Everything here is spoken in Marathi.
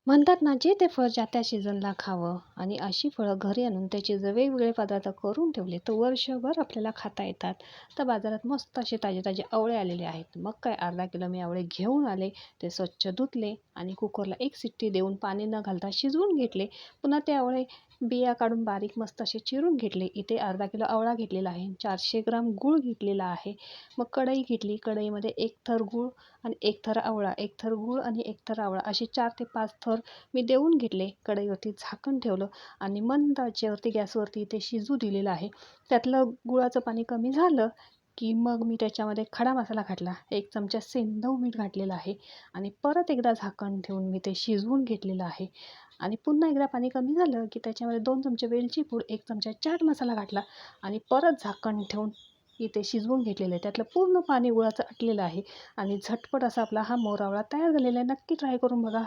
म्हणतात ना, जे ते फळ ज्या त्या सीझनला खावं आणि अशी फळं घरी आणून त्याचे जर वेगवेगळे पदार्थ करून ठेवले, तर वर्षभर आपल्याला खाता येतात. तर बाजारात मस्त असे ताजे-ताजे आवळे आलेले आहेत. मग काय अर्धा किलो मी आवळे घेऊन आले. ते स्वच्छ धुतले आणि कुकरला एक शिट्टी देऊन पाणी न घालता शिजवून घेतले. पुन्हा ते आवळे बिया काढून बारीक मस्त असे चिरून घेतले. इथे अर्धा किलो आवळा घेतलेला आहे. 400 ग्राम गूळ घेतलेला आहे. मग कढई घेतली. कढईमध्ये एक थर गूळ आणि एक थर आवळा, एक थर गूळ आणि एक थर आवळा असे 4 ते 5 थर मी देऊन घेतले. कढईवरती झाकण ठेवलं आणि मंद आचेवरती गॅसवरती ते शिजू दिलेलं आहे. त्यातलं गुळाचं पाणी कमी झालं की मग मी त्याच्यामध्ये खडा मसाला घातला. 1 चमचा सेंधव मीठ घातलेलं आहे आणि परत एकदा झाकण ठेवून मी ते शिजवून घेतलेलं आहे. आणि पुन्हा एकदा पाणी कमी झालं की त्याच्यामध्ये 2 चमचे वेलची पूड, 1 चमचा चाट मसाला घातला आणि परत झाकण ठेवून इथे शिजवून घेतलेलं आहे. त्यातलं पूर्ण पाणी गुळाचं आटलेलं आहे आणि झटपट असा आपला हा मोर आवळा तयार झालेला आहे. नक्की ट्राय करून बघा.